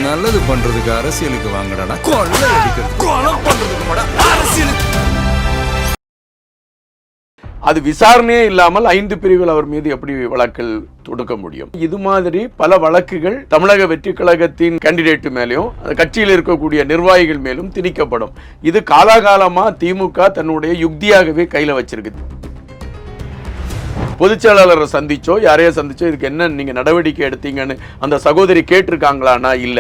நல்லது பண்றதுக்கு அரசியலுக்கு வாங்கடா, கொள்ளை அடிக்கிறது கொலை பண்றதுக்கு அரசியலுக்கு. அது விசாரணையே இல்லாமல் 5 பிரிவுகள் அவர் மீது எப்படி வழக்கில் தொடுக்க முடியும்? இது மாதிரி பல வழக்குகள் தமிழக வெற்றி கழகத்தின் கேண்டிடேட் மேலும் கட்சியில் இருக்கக்கூடிய நிர்வாகிகள் மேலும் திணிக்கப்படும். இது காலாகாலமா திமுக தன்னுடைய யுக்தியாகவே கையில வச்சிருக்கு. பொதுச்செயலாளரை சந்திச்சோ யாரையோ சந்திச்சோ இதுக்கு என்ன நீங்க நடவடிக்கை எடுத்தீங்கன்னு அந்த சகோதரி கேட்டிருக்காங்களான்னா இல்ல,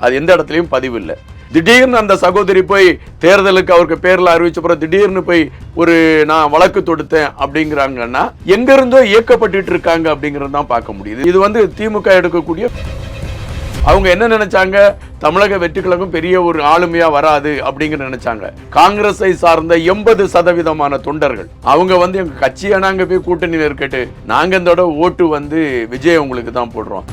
அது எந்த இடத்துலயும் பதிவு இல்லை. திடீர்னு அந்த சகோதரி போய் தேர்தலுக்கு அவருக்கு பேர்ல அறிவிச்ச திடீர்னு போய் ஒரு நான் வழக்கு தொடுத்தேன் அப்படிங்கிறாங்கன்னா எங்க இருந்தோ இயக்கப்பட்டு இருக்காங்க அப்படிங்கறத தான் பார்க்க முடியுது. இது திமுக எடுக்கக்கூடிய அவங்க என்ன நினைச்சாங்க, தமிழக வெற்றி கழகம் பெரிய ஒரு ஆளுமையா வராது அப்படிங்கிற நினைச்சாங்க. காங்கிரஸை சார்ந்த 80% தொண்டர்கள் அவங்க எங்க கட்சியை நாங்க போய் கூட்டணியில் இருக்கட்டு, நாங்க இந்த ஓட்டு விஜய் உங்களுக்கு தான் போடுறோம்.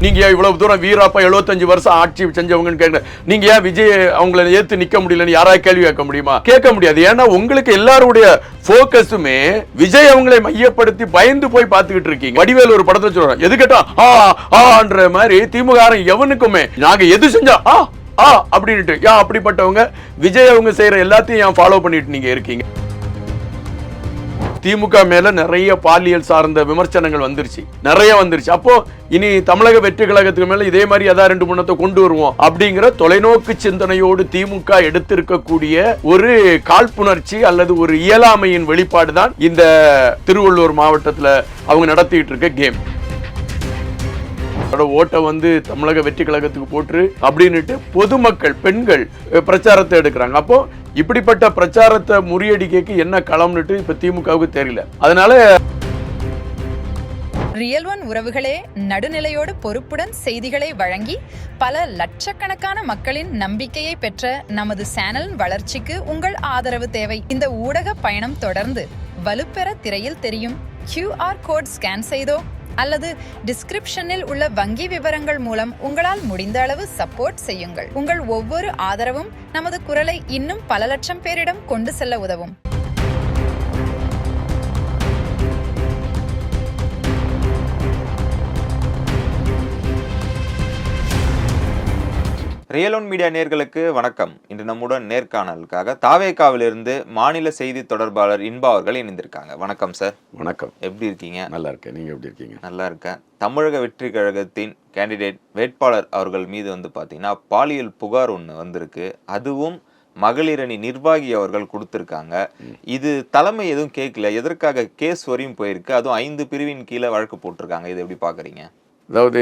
நீங்க இவ்வளவு தூரம் வீராப்பா 75 வருஷம் ஆட்சி செஞ்சவங்கன்னு கேட்க, நீங்க ஏன் விஜய் அவங்களை ஏத்து நிக்க முடியலன்னு யாராவது கேள்வி கேட்க முடியுமா? கேட்க முடியாது. ஏன்னா உங்களுக்கு எல்லாருடைய போக்கஸுமே விஜய் அவங்களை மையப்படுத்தி பயந்து போய் பார்த்துக்கிட்டு இருக்கீங்க. வடிவேல் ஒரு படத்தை சொல்றோம், எது கேட்டா ஆன்ற மாதிரி திமுக எவனுக்குமே நாங்க எது செஞ்சா அப்படின்ட்டு அப்படிப்பட்டவங்க விஜய் அவங்க செய்யற எல்லாத்தையும் ஃபாலோ பண்ணிட்டு நீங்க இருக்கீங்க. திமுக மேல நிறைய பாலியல் சார்ந்த விமர்சனங்கள் நிறைய வந்துருச்சு. அப்போ இனி தமிழக வெற்றி கழகத்துக்கு மேல இதே மாதிரி ஏதாவது 2 முன்னத்தை கொண்டு வருவோம் அப்படிங்கிற தொலைநோக்கு சிந்தனையோடு திமுக எடுத்திருக்கக்கூடிய ஒரு காழ்ப்புணர்ச்சி அல்லது ஒரு இயலாமையின் வெளிப்பாடுதான் இந்த திருவள்ளூர் மாவட்டத்தில் அவங்க நடத்திட்டு இருக்க கேம். ஓட்டை தமிழக வெற்றி கழகத்துக்கு போட்டு அப்படின்னுட்டு பொதுமக்கள் பெண்கள் பிரச்சாரத்தை எடுக்கிறாங்க. அப்போ இப்படிப்பட்ட பிரச்சாரத்தை முறியடிக்க என்ன களம்னுட்டு இப்ப திமுகவுக்கு தெரியல. அதனால ரியல் ஒன் உறவுகளே, நடுநிலையோடு பொறுப்புடன் செய்திகளை வழங்கி பல லட்சக்கணக்கான மக்களின் நம்பிக்கையை பெற்ற நமது சேனலின் வளர்ச்சிக்கு உங்கள் ஆதரவு தேவை. இந்த ஊடக பயணம் தொடர்ந்து வலுப்பெற திரையில் தெரியும் QR கோட் ஸ்கேன் செய்தோ அல்லது டிஸ்கிரிப்ஷனில் உள்ள வங்கி விவரங்கள் மூலம் உங்களால் முடிந்த அளவு சப்போர்ட் செய்யுங்கள். உங்கள் ஒவ்வொரு ஆதரவும் நமது குரலை இன்னும் பல லட்சம் பேரிடம் கொண்டு செல்ல உதவும். ரியல் ஒன் மீடியா நேயர்களுக்கு வணக்கம். இன்று நம்முடன் நேர்காணலுக்காக தாவேகாவிலிருந்து மாநில செய்தி தொடர்பாளர் இன்பா அவர்கள் இணைந்திருக்காங்க. வணக்கம் சார். வணக்கம். எப்படி இருக்கீங்க? நல்லா இருக்கேன். நீங்க எப்படி இருக்கீங்க? நல்லா இருக்கேன். தமிழக வெற்றி கழகத்தின் கேண்டிடேட் வேட்பாளர் அவர்கள் மீது பாத்தீங்கன்னா பாலியல் புகார் ஒன்று வந்திருக்கு. அதுவும் மகளிரணி நிர்வாகி அவர்கள் கொடுத்திருக்காங்க. இது தலைமை எதுவும் கேட்கல, எதற்காக கேஸ் வரையும் போயிருக்கு, அதுவும் 5 பிரிவின் கீழே வழக்கு போட்டிருக்காங்க. இதை எப்படி பாக்குறீங்க? அதாவது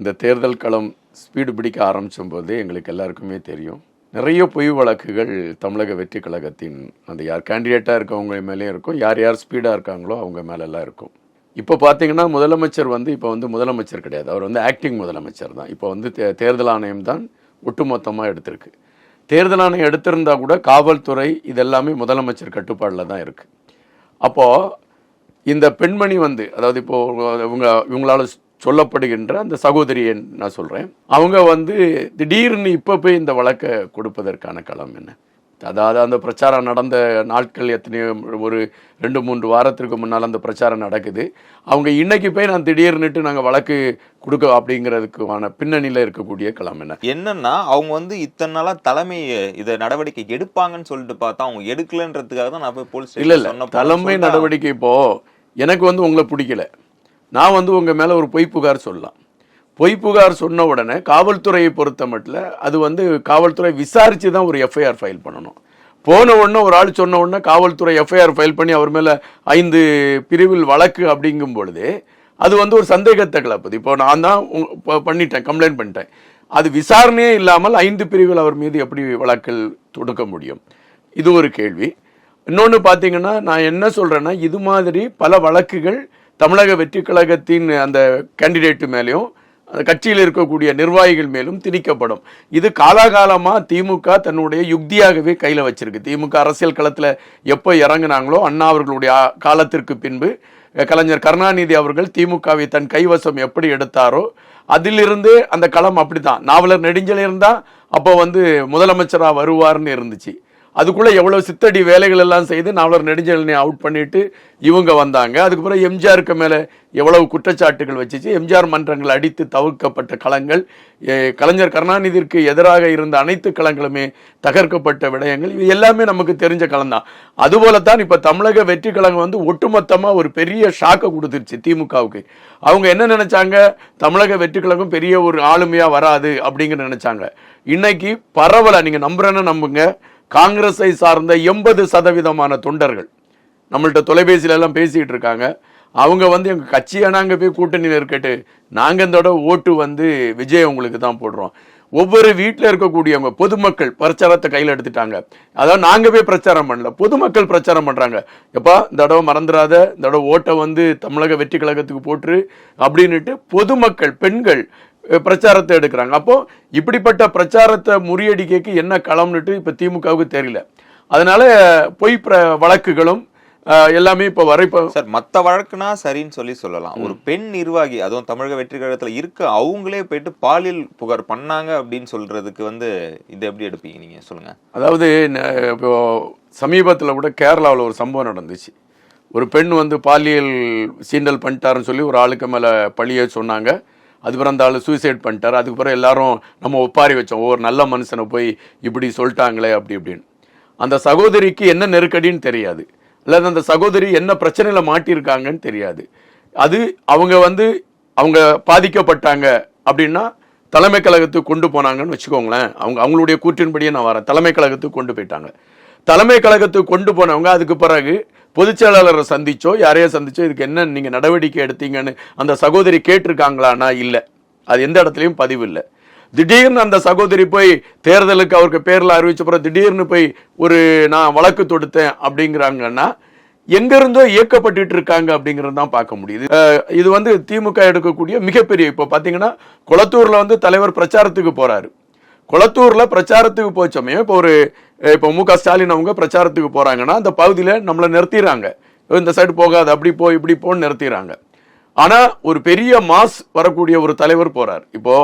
இந்த தேர்தல் களம் ஸ்பீடு பிடிக்க ஆரம்பிச்சும் போது எங்களுக்கு எல்லாருக்குமே தெரியும், நிறைய பொய் வழக்குகள் தமிழக வெற்றி கழகத்தின் அந்த யார் கேண்டிடேட்டாக இருக்கவங்க மேலேயும் இருக்கும், யார் யார் ஸ்பீடாக இருக்காங்களோ அவங்க மேலெல்லாம் இருக்கும். இப்போ பார்த்தீங்கன்னா முதலமைச்சர் இப்போ முதலமைச்சர் கிடையாது, அவர் ஆக்டிங் முதலமைச்சர் தான். இப்போ தேர்தல் ஆணையம் தான் ஒட்டுமொத்தமாக எடுத்திருக்கு. தேர்தல் ஆணையம் எடுத்திருந்தா கூட காவல்துறை இதெல்லாமே முதலமைச்சர் கட்டுப்பாடில் தான் இருக்குது. அப்போது இந்த பெண்மணி அதாவது இப்போது இவங்களால சொல்லப்படுகின்ற அந்த சகோதரியை நான் சொல்கிறேன், அவங்க திடீர்னு இப்போ போய் இந்த வழக்கை கொடுப்பதற்கான களம் என்ன? அதாவது அந்த பிரச்சாரம் நடந்த நாட்கள் எத்தனையோ, ஒரு 2-3 வாரத்திற்கு முன்னால் அந்த பிரச்சாரம் நடக்குது. அவங்க இன்னைக்கு போய் நான் திடீர்னுட்டு நாங்கள் வழக்கு கொடுக்க அப்படிங்கிறதுக்கான பின்னணியில் இருக்கக்கூடிய களம் என்னன்னா அவங்க இத்தனை நாளா தலைமை இதை நடவடிக்கை எடுப்பாங்கன்னு சொல்லிட்டு பார்த்தா அவங்க எடுக்கலன்றதுக்காக தான் நான் போய் போலீஸ் இல்லை தலைமை நடவடிக்கை. இப்போ எனக்கு உங்களை பிடிக்கல, நான் உங்கள் மேலே ஒரு பொய் புகார் சொல்லலாம். பொய் புகார் சொன்ன உடனே காவல்துறையை பொறுத்த மட்டும் அது காவல்துறை விசாரித்து தான் ஒரு எஃப்ஐஆர் ஃபைல் பண்ணணும். போன உடனே ஒரு ஆள் சொன்ன உடனே காவல்துறை எஃப்ஐஆர் ஃபைல் பண்ணி அவர் மேலே 5 பிரிவில் வழக்கு அப்படிங்கும் பொழுது அது ஒரு சந்தேகத்தை கிளப்புது. இப்போ நான் தான் பண்ணிட்டேன், கம்ப்ளைண்ட் பண்ணிட்டேன். அது விசாரணையே இல்லாமல் 5 பிரிவில் அவர் மீது எப்படி வழக்கில் தொடுக்க முடியும்? இது ஒரு கேள்வி. இன்னொன்று பார்த்தீங்கன்னா, நான் என்ன சொல்கிறேன்னா, இது மாதிரி பல வழக்குகள் தமிழக வெற்றி கழகத்தின் அந்த கேண்டிடேட் மேலேயும் கட்சியில் இருக்கக்கூடிய நிர்வாகிகள் மேலும் திணிக்கப்படும். இது காலாகாலமா திமுக தன்னுடைய யுக்தியாகவே கையில வச்சிருக்கு. திமுக அரசியல் களத்துல எப்ப இறங்கினாங்களோ, அண்ணா அவர்களுடைய காலத்திற்கு பின்பு கலைஞர் கருணாநிதி அவர்கள் திமுகவை தன் கைவசம் எப்படி எடுத்தாரோ அதிலிருந்து அந்த களம் அப்படித்தான். நாவலர் நெடுஞ்செழியன் இருந்தா அப்போ முதலமைச்சரா வருவார்னு இருந்துச்சு. அதுக்குள்ள எவ்வளவு சித்தடி வேலைகள் எல்லாம் செய்து நாவலர் நெடுஞ்செழியனை அவுட் பண்ணிட்டு இவங்க வந்தாங்க. அதுக்கப்புறம் எம்ஜிஆருக்கு மேல எவ்வளவு குற்றச்சாட்டுகள் வச்சுச்சு, எம்ஜிஆர் மன்றங்கள் அடித்து தவிர்க்கப்பட்ட களங்கள், கலைஞர் கருணாநிதிக்கு எதிராக இருந்த அனைத்து களங்களுமே தகர்க்கப்பட்ட விடயங்கள், இது எல்லாமே நமக்கு தெரிஞ்ச களம் தான். அதுபோலத்தான் இப்ப தமிழக வெற்றி கழகம் வந்து ஒட்டுமொத்தமா ஒரு பெரிய ஷாக்கை கொடுத்துருச்சு திமுகவுக்கு. அவங்க என்ன நினைச்சாங்க, தமிழக வெற்றி கழகம் பெரிய ஒரு ஆளுமையா வராது அப்படிங்கிற நினைச்சாங்க. இன்னைக்கு பரவலா நீங்க நம்புறேன்னு நம்புங்க, காங்கிரஸை சார்ந்த 80% தொண்டர்கள் நம்மள்ட்ட தொலைபேசியில எல்லாம் பேசிட்டு இருக்காங்க. அவங்க வந்து எங்க கட்சியை நாங்க போய் கூட்டணியில் இருக்கட்டு, நாங்க இந்த ஓட்டு வந்து விஜய் உங்களுக்கு தான் போடுறோம். ஒவ்வொரு வீட்டில் இருக்கக்கூடியவங்க பொதுமக்கள் பிரச்சாரத்தை கையில் எடுத்துட்டாங்க. அதாவது நாங்க போய் பிரச்சாரம் பண்ணல, பொதுமக்கள் பிரச்சாரம் பண்றாங்க. எப்பா இந்த தடவை மறந்துடாத, இந்த தடவை ஓட்டை வந்து தமிழக வெற்றி கழகத்துக்கு போட்டு அப்படின்னுட்டு பொதுமக்கள் பெண்கள் பிரச்சாரத்தை எடுக்கிறாங்க. அப்போ இப்படிப்பட்ட பிரச்சாரத்தை முறியடிக்க என்ன களம்னுட்டு இப்ப திமுகவுக்கு தெரியல. அதனால பொய் வழக்குகளும் எல்லாமே இப்ப சார் மத்த வழக்குனா சரின்னு சொல்லலாம். ஒரு பெண் நிர்வாகி, அதுவும் தமிழக வெற்றி கழகத்துல இருக்க அவங்களே போயிட்டு பாலியல் புகார் பண்ணாங்க அப்படின்னு சொல்றதுக்கு வந்து இதை எப்படி எடுப்பீங்க நீங்க சொல்லுங்க. அதாவது இப்போ சமீபத்தில் கூட கேரளாவில் ஒரு சம்பவம் நடந்துச்சு. ஒரு பெண் வந்து பாலியல் சீண்டல் பண்ணிட்டாருன்னு சொல்லி ஒரு ஆளுக்கு மேல பழிய சொன்னாங்க. அதுக்கப்புறம் அந்த ஆள் சூசைட் பண்ணிட்டார். அதுக்கப்புறம் எல்லாரும் நம்ம ஒப்பாரி வச்சோம், ஒரு நல்ல மனுஷனை போய் இப்படி சொல்லிட்டாங்களே அப்படி இப்படின்னு. அந்த சகோதரிக்கு என்ன நெருக்கடின்னு தெரியாது, அல்லது அந்த சகோதரி என்ன பிரச்சனையில மாட்டியிருக்காங்கன்னு தெரியாது. அது அவங்க பாதிக்கப்பட்டாங்க அப்படின்னா தலைமை கழகத்துக்கு கொண்டு போனாங்கன்னு வச்சுக்கோங்களேன். அவங்களுடைய கூற்றின்படியே நான் வரேன், தலைமை கழகத்துக்கு கொண்டு போயிட்டாங்க. தலைமை கழகத்துக்கு கொண்டு போனவங்க அதுக்கு பிறகு பொதுச் செயலாளரை சந்திச்சோ யாரையோ சந்திச்சோ இதுக்கு என்ன நீங்க நடவடிக்கை எடுத்தீங்கன்னு அந்த சகோதரி கேட்டிருக்காங்களான்னா இல்லை, அது எந்த இடத்துலையும் பதிவு இல்லை. திடீர்னு அந்த சகோதரி போய் தேர்தலுக்கு அவருக்கு பேர்ல அறிவிச்ச பிறகு திடீர்னு போய் நான் வழக்கு தொடுத்தேன் அப்படிங்கிறாங்கன்னா எங்க இருந்தோ இயக்கப்பட்டு இருக்காங்க அப்படிங்கறது தான் பார்க்க முடியுது. இது வந்து திமுக எடுக்கக்கூடிய மிகப்பெரிய, இப்போ பாத்தீங்கன்னா கொளத்தூர்ல வந்து தலைவர் பிரச்சாரத்துக்கு போறாரு. கொளத்தூர்ல பிரச்சாரத்துக்கு போச்சோமே, இப்போ மு.க. ஸ்டாலின் அவங்க பிரச்சாரத்துக்கு போறாங்கன்னா அந்த பகுதியில நம்மளை நிறுத்திடுறாங்க, இந்த சைடு போகாது, அப்படி போ இப்படி போன்னு நிறுத்திடுறாங்க. ஆனா ஒரு பெரிய மாஸ் வரக்கூடிய ஒரு தலைவர் போறார். இப்போ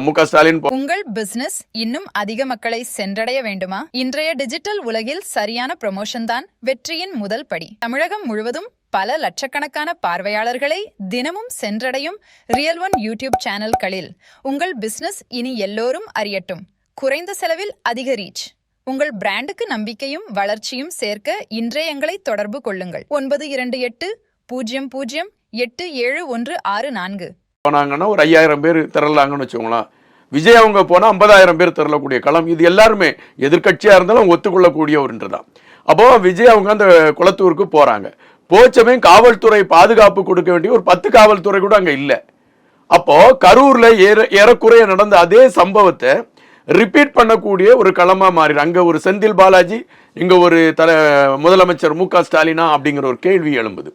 மு.க. ஸ்டாலின் உங்கள் பிசினஸ் இன்னும் அதிக மக்களை சென்றடைய வேண்டுமா? இன்றைய டிஜிட்டல் உலகில் சரியான ப்ரமோஷன் தான் வெற்றியின் முதல் படி. தமிழகம் முழுவதும் பல லட்சக்கணக்கான பார்வையாளர்களை தினமும் சென்றடையும் ரியல் ஒன் யூடியூப் சேனல்களில் உங்கள் பிசினஸ் இனி எல்லோரும் அறியட்டும். குறைந்த செலவில் அதிக ரீச். உங்கள் பிராண்டுக்கு நம்பிக்கையும் வளர்ச்சியும் சேர்க்க இன்றைய எங்களை தொடர்பு கொள்ளுங்கள். 9280087164 போனாங்கன்னா ஒரு 5000 பேர் திரளாங்கன்னு வச்சுக்கோங்களேன். விஜய் அவங்க போனா 50,000 பேர் திரளக்கூடிய களம். இது எல்லாருமே எதிர்கட்சியா இருந்தாலும் ஒத்துக்கொள்ளக்கூடிய ஒன்றுதான். அப்போ விஜய் அவங்க அந்த குளத்தூருக்கு போறாங்க. போச்சமே காவல்துறை பாதுகாப்பு கொடுக்க வேண்டிய ஒரு 10 காவல்துறை கூட அங்க இல்ல. அப்போ கரூர்ல ஏறக்குறைய நடந்த அதே சம்பவத்தை ரிப்பீட் பண்ணக்கூடிய ஒரு களமா மாறி, அங்க ஒரு செந்தில் பாலாஜி, இங்க ஒரு முதலமைச்சர் மு.க. ஸ்டாலினா அப்படிங்கிற ஒரு கேள்வி எழும்புது.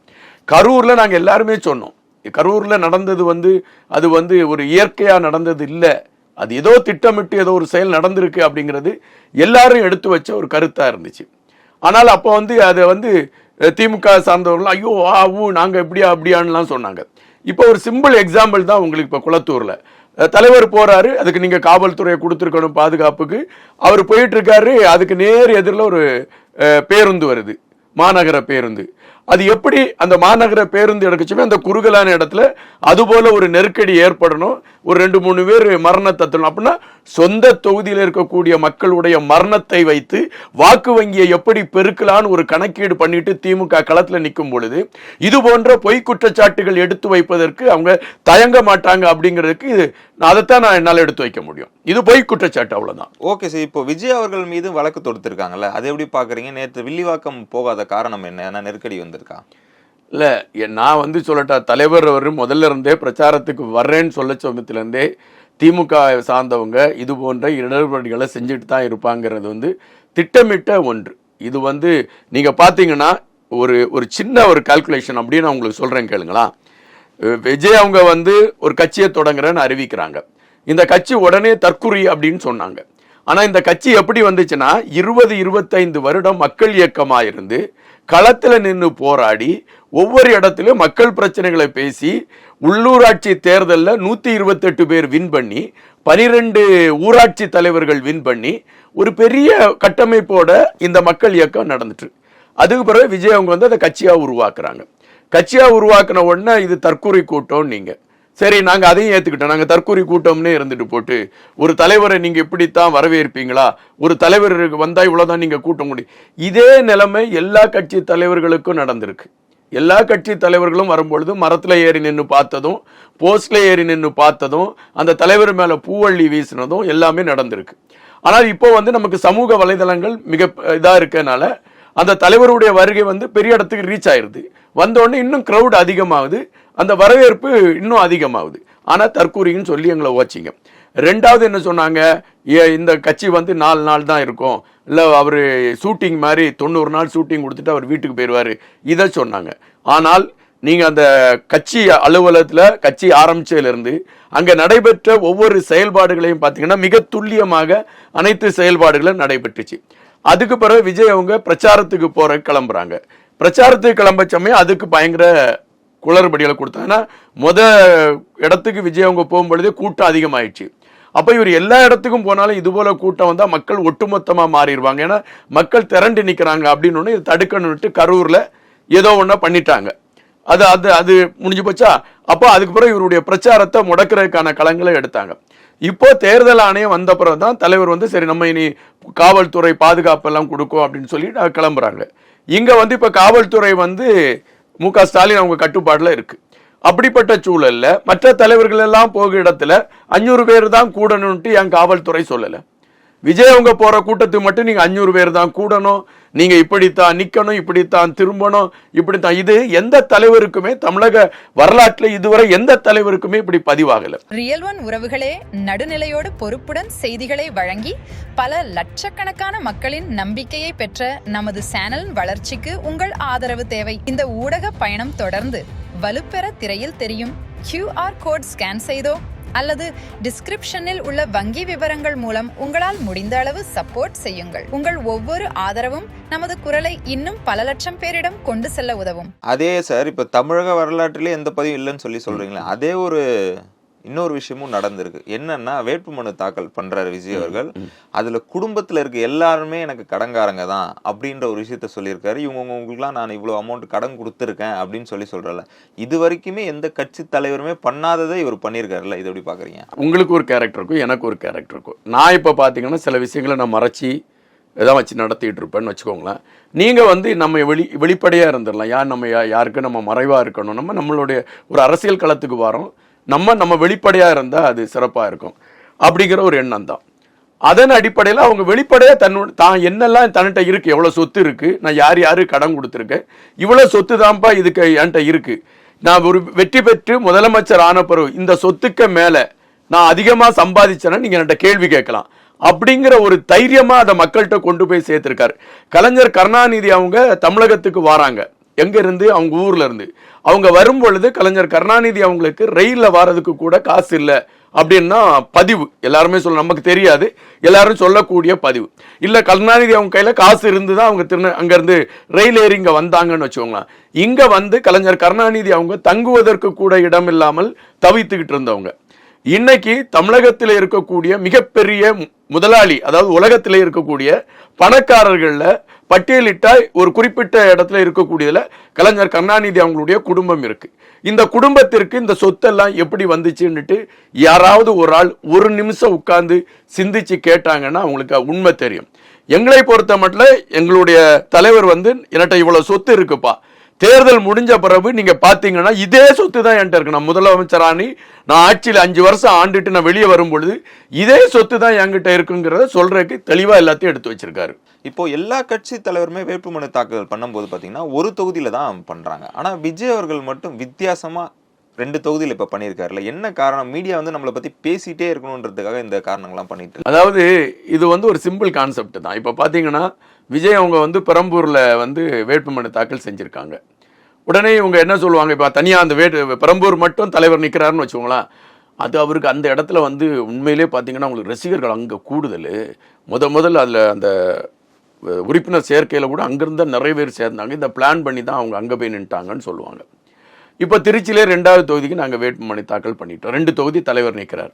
கரூர்ல நாங்க எல்லாருமே சொன்னோம், கரூர்ல நடந்தது அது ஒரு இயற்கையா நடந்தது இல்ல, அது ஏதோ திட்டமிட்டு ஏதோ ஒரு செயல் நடந்திருக்கு அப்படிங்கிறது எல்லாரும் எடுத்து வச்ச ஒரு கருத்தா இருந்துச்சு. ஆனால் அப்போ அதை திமுக சார்ந்தவர்கள் ஐயோ நாங்க இப்படியா அப்படியான்லாம் சொன்னாங்க. இப்போ ஒரு சிம்பிள் எக்ஸாம்பிள் தான் உங்களுக்கு. இப்போ குளத்தூர்ல தலைவர் போறாரு, அதுக்கு நீங்க காவல்துறையை கொடுத்துருக்கணும் பாதுகாப்புக்கு. அவர் போயிட்டு இருக்காரு, அதுக்கு நேர் எதிரில் ஒரு பேருந்து வருது, மாநகர பேருந்து. அது எப்படி அந்த மாநகர பேருந்து எடுக்கச்சுமே அந்த குறுகலான இடத்துல அதுபோல ஒரு நெருக்கடி ஏற்படணும், ஒரு 2-3 பேர் மரணத்தை தரணும் அப்படின்னா சொந்த தொகுதியில் இருக்கக்கூடிய மக்களுடைய மரணத்தை வைத்து வாக்கு வங்கியை எப்படி பெருக்கலான்னு ஒரு கணக்கீடு பண்ணிட்டு திமுக களத்துல நிற்கும் பொழுது இது போன்ற பொய் குற்றச்சாட்டுகள் எடுத்து வைப்பதற்கு அவங்க தயங்க மாட்டாங்க அப்படிங்கிறதுக்கு அதைத்தான் நான் என்னால் எடுத்து வைக்க முடியும். இது பொய் குற்றச்சாட்டு, அவ்வளவுதான். ஓகே சார், இப்போ விஜய் அவர்கள் மீது வழக்கு தொடுத்திருக்காங்கல்ல, அதை எப்படி பாக்குறீங்க? நேற்று வில்லிவாக்கம் போகாத காரணம் என்ன? நெருக்கடி வந்திருக்கா? இல்ல, நான் சொல்லட்டா, தலைவர் முதல்ல இருந்தே பிரச்சாரத்துக்கு வர்றேன்னு சொல்ல சமயத்திலிருந்தே திமுக சார்ந்தவங்க இது போன்ற இடர்பாடுகளை செஞ்சுட்டு தான் இருப்பாங்கிறது திட்டமிட்ட ஒன்று. இது நீங்க பாத்தீங்கன்னா ஒரு சின்ன ஒரு கால்குலேஷன் அப்படின்னு நான் உங்களுக்கு சொல்றேன் கேளுங்களா. விஜய் அவங்க ஒரு கட்சியை தொடங்குறேன்னு அறிவிக்கிறாங்க. இந்த கட்சி உடனே தற்குறி அப்படின்னு சொன்னாங்க. ஆனா இந்த கட்சி எப்படி வந்துச்சுன்னா 20-25 வருடம் மக்கள் இயக்கமா இருந்து களத்துல நின்று போராடி ஒவ்வொரு இடத்திலும் மக்கள் பிரச்சனைகளை பேசி உள்ளூராட்சி தேர்தலில் 128 பேர் வின் பண்ணி 12 ஊராட்சி தலைவர்கள் வின் பண்ணி ஒரு பெரிய கட்டமைப்போட இந்த மக்கள் இயக்கம் நடந்துட்டு. அதுக்கு பிறகு விஜய் அவங்க வந்து அதை கட்சியா உருவாக்குறாங்க. கட்சியா உருவாக்குன உடனே இது தற்கொலை கூட்டம். நீங்க சரி, நாங்க அதையும் ஏத்துக்கிட்டோம், நாங்க தற்கொலை கூட்டம்னே இருந்துட்டு போட்டு, ஒரு தலைவரை நீங்க இப்படித்தான் வரவேற்பீங்களா, ஒரு தலைவர் வந்தா இவ்வளவுதான் நீங்க கூட்ட முடியும். இதே நிலைமை எல்லா கட்சி தலைவர்களுக்கும் நடந்திருக்கு. எல்லா கட்சி தலைவர்களும் வரும்பொழுது மரத்துல ஏறி நின்று பார்த்ததும், போஸ்ட்ல ஏறி நின்று பார்த்ததும், அந்த தலைவர் மேல பூவள்ளி வீசினதும் எல்லாமே நடந்திருக்கு. ஆனால் இப்போ வந்து நமக்கு சமூக வலைதளங்கள் மிக இதா இருக்கனால அந்த தலைவருடைய வருகை வந்து பெரிய இடத்துக்கு ரீச் ஆயிருது. வந்தோடனே இன்னும் கிரௌட் அதிகமாகுது, அந்த வரவேற்பு இன்னும் அதிகமாகுது. ஆனா தற்கூரின்னு சொல்லி எங்களை ஓச்சிங்க. ரெண்டாவது என்ன சொன்னாங்க, இந்த கட்சி வந்து 4 நாள் தான் இருக்கும், இல்லை அவர் ஷூட்டிங் மாதிரி 90 நாள் ஷூட்டிங் கொடுத்துட்டு அவர் வீட்டுக்கு போயிடுவார், இதை சொன்னாங்க. ஆனால் நீங்கள் அந்த கட்சி அலுவலகத்தில் கட்சி ஆரம்பிச்சதுலேருந்து அங்கே நடைபெற்ற ஒவ்வொரு செயல்பாடுகளையும் பார்த்தீங்கன்னா மிக துல்லியமாக அனைத்து செயல்பாடுகளும் நடைபெற்றுச்சு. அதுக்கு பிறகு விஜய் அவங்க பிரச்சாரத்துக்கு போற கிளம்புறாங்க. பிரச்சாரத்துக்கு கிளம்ப சமயம் அதுக்கு பயங்கர குளறுபடிகளை கொடுத்தாங்கன்னா, இடத்துக்கு விஜய் அவங்க போகும்பொழுதே கூட்டம் அதிகமாயிடுச்சு. அப்ப இவர் எல்லா இடத்துக்கும் போனாலும் இது போல கூட்டம் வந்தா மக்கள் ஒட்டுமொத்தமா மாறிடுவாங்க, ஏன்னா மக்கள் திரண்டு நிக்கிறாங்க அப்படின்னு இதை தடுக்கணும்ட்டு கரூர்ல ஏதோ ஒண்ணு பண்ணிட்டாங்க. அது அது அது முடிஞ்சு போச்சா. அப்போ அதுக்கு பிறகு இவருடைய பிரச்சாரத்தை முடக்கிறதுக்கான களங்களை எடுத்தாங்க. இப்போ தேர்தல் ஆணையம் வந்த பிறகு தான் தலைவர் வந்து சரி நம்ம இனி காவல்துறை பாதுகாப்பு எல்லாம் கொடுக்கும் அப்படின்னு சொல்லி கிளம்புறாங்க. இங்க வந்து இப்ப காவல்துறை வந்து மு.க. ஸ்டாலின் அவங்க கட்டுப்பாடுல இருக்கு. அப்படிப்பட்ட சூழல்ல மற்ற தலைவர்கள் எல்லாம் போக இடத்துல 500 பேர் தான் கூடணும்ட்டு என் காவல்துறை சொல்லல. விஜய் அவங்க போற கூட்டத்துக்கு மட்டும் நீங்க 500 பேர் தான் கூடணும், நீங்க இப்படித்தான் நிக்கணும், இப்படித்தான் திரும்பணும், இப்படித்தான். இது எந்த தலைவருக்குமே தமிழக வரலாற்றில் இதுவரை எந்த தலைவருக்குமே இப்படி பதிவாகல. ரியல் ஒன் உறவுகளே, நடுநிலையோடு பொறுப்புடன் செய்திகளை வழங்கி பல லட்சக்கணக்கான மக்களின் நம்பிக்கையை பெற்ற நமது சேனலின் வளர்ச்சிக்கு உங்கள் ஆதரவு தேவை. இந்த ஊடக பயணம் தொடர்ந்து வலுப்பெற திரையில் தெரியும் QR கோட் ஸ்கேன் செய்தோ அல்லது டிஸ்கிரிப்ஷனில் உள்ள வங்கி விவரங்கள் மூலம் உங்களால் முடிந்த அளவு சப்போர்ட் செய்யுங்கள். உங்கள் ஒவ்வொரு ஆதரவும் நமது குரலை இன்னும் பல லட்சம் பேரிடம் கொண்டு செல்ல உதவும். அதே சார், இப்ப தமிழக வரலாற்றிலே எந்த பதிவும் இல்லைன்னு சொல்றீங்களா, அதே ஒரு இன்னொரு விஷயமும் நடந்திருக்கு. என்னன்னா, வேட்புமனு தாக்கல் பண்றாரு விஜய் அவர்கள். அதுல குடும்பத்துல இருக்க எல்லாருமே எனக்கு கடன்காரங்க தான் அப்படின்ற ஒரு விஷயத்த சொல்லியிருக்காரு. உங்களுக்குலாம் நான் இவ்வளவு அமௌண்ட் கடன் கொடுத்துருக்கேன் அப்படின்னு சொல்றல. இது வரைக்குமே எந்த கட்சி தலைவருமே பண்ணாததை இவர் பண்ணியிருக்காருல்ல, இது எப்படி பாக்குறீங்க? உங்களுக்கு ஒரு கேரக்டர் இருக்கும், எனக்கு ஒரு கேரக்டர் இருக்கும். நான் இப்ப பாத்தீங்கன்னா சில விஷயங்களை நான் மறைச்சி எதாவது வச்சு நடத்திட்டு இருப்பேன்னு வச்சுக்கோங்களேன். நீங்க வந்து நம்ம வெளிப்படையா இருந்துடலாம். நம்ம யாருக்கு நம்ம மறைவா இருக்கணும். நம்மளுடைய ஒரு அரசியல் களத்துக்கு வரோம், நம்ம வெளிப்படையா இருந்தா அது சிறப்பா இருக்கும் அப்படிங்கிற ஒரு எண்ணம் தான். அதன் அடிப்படையில் அவங்க வெளிப்படையா தான் என்னெல்லாம் தன்னிட்ட இருக்கு, எவ்வளவு சொத்து இருக்கு, நான் யாரு கடன் கொடுத்துருக்கேன், இவ்வளவு சொத்து தான்ப்பா இதுக்கு என்கிட்ட இருக்கு, நான் ஒரு வெற்றி பெற்று முதலமைச்சர் ஆன பிறகு இந்த சொத்துக்கு மேல நான் அதிகமா சம்பாதிச்சேன்னா நீங்க என்கிட்ட கேள்வி கேட்கலாம் அப்படிங்கிற ஒரு தைரியமா அதை மக்கள்கிட்ட கொண்டு போய் சேர்த்திருக்காரு. கலைஞர் கருணாநிதி அவங்க தமிழகத்துக்கு வராங்க, எங்க இருந்து, அவங்க ஊர்ல இருந்து. அவங்க வரும் பொழுது கலைஞர் கருணாநிதி அவங்களுக்கு ரயில்ல வர்றதுக்கு கூட காசு இல்லை அப்படின்னா பதிவு எல்லாருமே நமக்கு தெரியாது, எல்லாரும் சொல்லக்கூடிய பதிவு. இல்ல கருணாநிதி அவங்க கையில காசு இருந்துதான் அவங்க அங்க இருந்து ரயில் ஏறி இங்க வந்தாங்கன்னு வச்சுக்கோங்களேன். இங்க வந்து கலைஞர் கருணாநிதி அவங்க தங்குவதற்கு கூட இடம் இல்லாமல் தவித்துக்கிட்டு இருந்தவங்க. இன்னைக்கு தமிழகத்தில் இருக்கக்கூடிய மிகப்பெரிய முதலாளி, அதாவது உலகத்திலே இருக்கக்கூடிய பணக்காரர்கள்ல பட்டியலிட்டா ஒரு குறிப்பிட்ட இடத்துல இருக்கக்கூடியதுல கலைஞர் கருணாநிதி அவங்களுடைய குடும்பம் இருக்கு. இந்த குடும்பத்திற்கு இந்த சொத்தெல்லாம் எப்படி வந்துச்சுன்னுட்டு யாராவது ஒரு ஆள் ஒரு நிமிஷம் உட்கார்ந்து சிந்திச்சு கேட்டாங்கன்னா அவங்களுக்கு உண்மை தெரியும். எங்களை பொறுத்த மட்டும் எங்களுடைய தலைவர் வந்து என்கிட்ட இவ்வளவு சொத்து இருக்குப்பா, தேர்தல் முடிஞ்ச பிறகு நீங்க பாத்தீங்கன்னா இதே சொத்து தான் என்கிட்ட இருக்கு, நான் முதலமைச்சரானி நான் ஆட்சியில் 5 வருஷம் ஆண்டுட்டு நான் வெளியே வரும் பொழுது இதே சொத்து தான் என்கிட்ட இருக்குங்கிறத சொல்றதுக்கு தெளிவா எல்லாத்தையும் எடுத்து வச்சிருக்காரு. இப்போ எல்லா கட்சி தலைவருமே வேட்புமனு தாக்கல் பண்ணும்போது பாத்தீங்கன்னா ஒரு தொகுதியில தான் பண்றாங்க. ஆனா விஜய் அவர்கள் மட்டும் வித்தியாசமா 2 தொகுதியில் இப்ப பண்ணியிருக்காருல்ல, என்ன காரணம்? மீடியா வந்து நம்மளை பத்தி பேசிட்டே இருக்கணும்ன்றதுக்காக இந்த காரணங்கள்லாம் பண்ணிட்டு. அதாவது இது வந்து ஒரு சிம்பிள் கான்செப்ட் தான். இப்ப பாத்தீங்கன்னா விஜய் அவங்க வந்து பெரம்பூர்ல வந்து வேட்புமனு தாக்கல் செஞ்சிருக்காங்க. உடனே இவங்க என்ன சொல்லுவாங்க, இப்ப தனியா அந்த பெரம்பூர் மட்டும் தலைவர் நிக்கிறாருன்னு வச்சுக்கோங்களேன், அது அவருக்கு அந்த இடத்துல வந்து உண்மையிலே பாத்தீங்கன்னா உங்களுக்கு ரசிகர்கள் அங்க கூடுதல். முதல்ல அதுல அந்த உறுப்பினர் சேர்க்கையில கூட அங்கிருந்த நிறைய பேர் சேர்ந்தாங்க. இந்த பிளான் பண்ணி தான் அவங்க அங்க போய் நின்ட்டாங்கன்னு சொல்லுவாங்க. இப்ப திருச்சியிலே 2வது தொகுதிக்கு நாங்க வேட்புமனு தாக்கல் பண்ணிட்டோம். 2 தொகுதி தலைவர் நிற்கிறார்.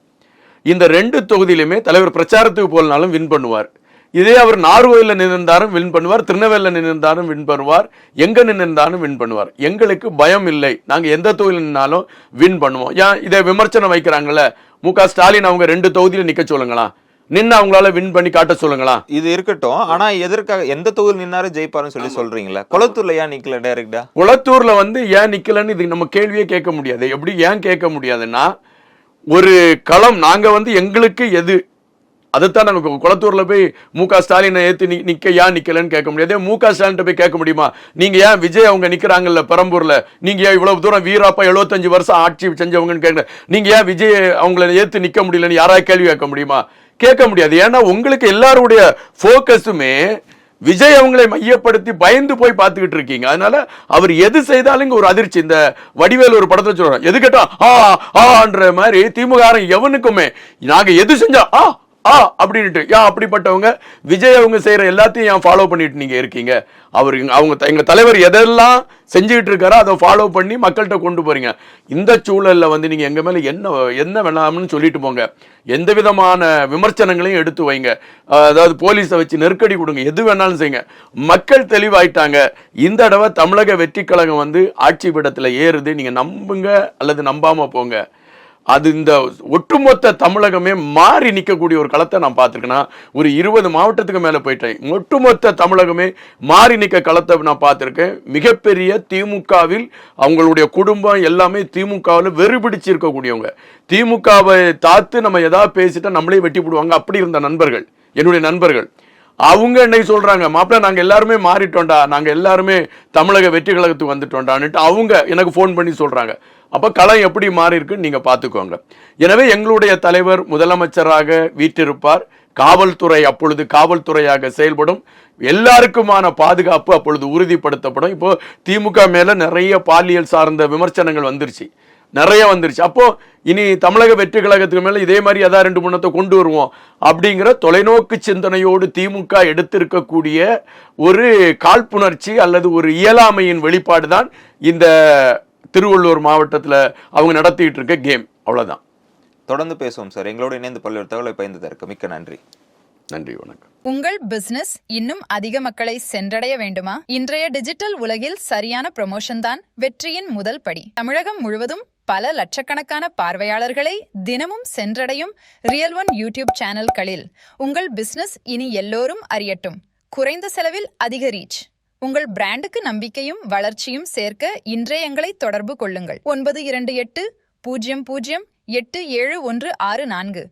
இந்த 2 தொகுதியிலுமே தலைவர் பிரச்சாரத்துக்கு போலனாலும் வின் பண்ணுவார். இதே அவர் நார்வேல நின்றாரும் வின் பண்ணுவார், திருநெல்வேலியில் நின்றாரும் வின் பண்ணுவார், எங்க நின்றாலும் வின் பண்ணுவார். எங்களுக்கு பயம் இல்லை, நாங்க எந்த தொகுதியில் நின்னாலும் வின் பண்ணுவோம். ஏன் இதை விமர்சனம் வைக்கிறாங்கல்ல, மு.க. ஸ்டாலின் அவங்க 2 தொகுதியில் நிக்க சொல்லுங்களா, நின்று அவங்களால வின் பண்ணி காட்ட சொல்லுங்களா. இது இருக்கட்டும், ஆனா எதற்காக எந்த தொகுதியில் நின்னாரு ஜெயிப்பாருன்னு சொல்லி சொல்றீங்களா? குளத்தூர்ல ஏன் நிக்கல டைரக்டா? குளத்தூர்ல ஏன் நிக்கலன்னு இது நம்ம கேள்வியே கேட்க முடியாது. எப்படி ஏன் கேட்க முடியாதுன்னா, ஒரு களம் நாங்க எங்களுக்கு எது அதைத்தான் நாங்க குளத்தூர்ல போய் மு.க. ஸ்டாலினை ஏத்து நிக்க ஏன் நிக்கலன்னு கேட்க முடியாது. மு.க. ஸ்டாலின் போய் கேட்க முடியுமா, நீங்க ஏன் விஜய் அவங்க நிக்கிறாங்கல்ல பெரம்பூர்ல, நீங்க ஏன் இவ்வளவு தூரம் வீராப்பா 75 வருஷம் ஆட்சி செஞ்சவங்கன்னு கேட்க, நீங்க ஏன் விஜய் அவங்கள ஏத்து நிக்க முடியலன்னு யாராவது கேள்வி கேட்க முடியுமா? கேட்க முடியாது. ஏன்னா உங்களுக்கு எல்லாருடைய போக்கஸுமே விஜய் அவங்களை மையப்படுத்தி பயந்து போய் பார்த்துக்கிட்டு இருக்கீங்க. அதனால அவர் எது செய்தாலும் ஒரு அதிர்ச்சி. இந்த வடிவேல் ஒரு படத்தை சொல்றோம், எது கேட்டா ஆன்ற மாதிரி திமுக எவனுக்குமே நாங்க எது செஞ்சா அப்படின்ட்டு அப்படிப்பட்டவங்க விஜய் அவங்க செய்யற எல்லாத்தையும் ஏன் ஃபாலோ பண்ணிட்டு நீங்க இருக்கீங்க? எங்க தலைவர் எதெல்லாம் செஞ்சுக்கிட்டு இருக்காரோ அதை ஃபாலோ பண்ணி மக்கள்கிட்ட கொண்டு போறீங்க. இந்த சூழல்ல நீங்க எங்க மேல என்ன வேணாம்னு சொல்லிட்டு போங்க, எந்த விதமான விமர்சனங்களையும் எடுத்து வைங்க, அதாவது போலீஸை வச்சு நெருக்கடி கொடுங்க, எது வேணாலும் செய்யுங்க. மக்கள் தெளிவாயிட்டாங்க. இந்த தடவை தமிழக வெற்றி கழகம் ஆட்சி பீடத்துல ஏறுது. நீங்க நம்புங்க அல்லது நம்பாம போங்க, அது இந்த ஒட்டுமொத்த தமிழகமே மாறி நிற்கக்கூடிய ஒரு களத்தை நான் பார்த்துருக்கேன்னா, ஒரு 20 மாவட்டத்துக்கு மேல போயிட்டேன். ஒட்டுமொத்த தமிழகமே மாறி நிற்க களத்தை நான் பார்த்துருக்கேன். மிகப்பெரிய திமுகவில் அவங்களுடைய குடும்பம் எல்லாமே திமுகவில் வெறுபிடிச்சு இருக்கக்கூடியவங்க, திமுகவை தாத்து நம்ம ஏதாவது பேசிட்டா நம்மளே வெட்டி போடுவாங்க, அப்படி இருந்த நண்பர்கள், என்னுடைய நண்பர்கள். அவங்க என்னை சொல்றாங்க, மாப்பிள்ள நாங்க எல்லாருமே மாறிட்டோம்டா, நாங்க எல்லாருமே தமிழக வெற்றி கழகத்துக்கு வந்துட்டோம்டான்னுட்டு அவங்க எனக்கு போன் பண்ணி சொல்றாங்க. அப்ப களம் எப்படி மாறி இருக்குன்னு நீங்க பாத்துக்கோங்க. எனவே எங்களுடைய தலைவர் முதலமைச்சராக வீற்றிருப்பார். காவல்துறை அப்பொழுது காவல்துறையாக செயல்படும். எல்லாருக்குமான பாதுகாப்பு அப்பொழுது உறுதிப்படுத்தப்படும். இப்போ திமுக மேல நிறைய பாலியல் சார்ந்த விமர்சனங்கள் நிறைய வந்துருச்சு. அப்போ இனி தமிழக வெற்றி கழகத்துக்கு மேல இதே மாதிரி ஏதாவது 2-3 கொண்டு வருவோம் அப்படிங்கிற தொலைநோக்கு சிந்தனையோடு திமுக எடுத்திருக்கக்கூடிய ஒரு காழ்ப்புணர்ச்சி அல்லது ஒரு இயலாமையின் வெளிப்பாடு தான் இந்த திருவள்ளூர் மாவட்டத்தில் அவங்க நடத்திட்டு இருக்க கேம். அவ்வளவுதான். தொடர்ந்து பேசுவோம் சார். எங்களோட இணைந்து பல்வேறு தகவலை பயந்ததற்கு மிக்க நன்றி. நன்றி, வணக்கம். உங்கள் பிசினஸ் இன்னும் அதிக மக்களை சென்றடைய வேண்டுமா? இன்றைய டிஜிட்டல் உலகில் சரியான ப்ரமோஷன் தான் வெற்றியின் முதல் படி. தமிழகம் முழுவதும் பல லட்சக்கணக்கான பார்வையாளர்களை தினமும் சென்றடையும் ரியல் ஒன் யூடியூப் சேனல்களில் உங்கள் பிசினஸ் இனி எல்லோரும் அறியட்டும். குறைந்த செலவில் அதிக ரீச். உங்கள் பிராண்டுக்கு நம்பிக்கையும் வளர்ச்சியும் சேர்க்க இன்றே எங்களை தொடர்பு கொள்ளுங்கள். 928 00 8714.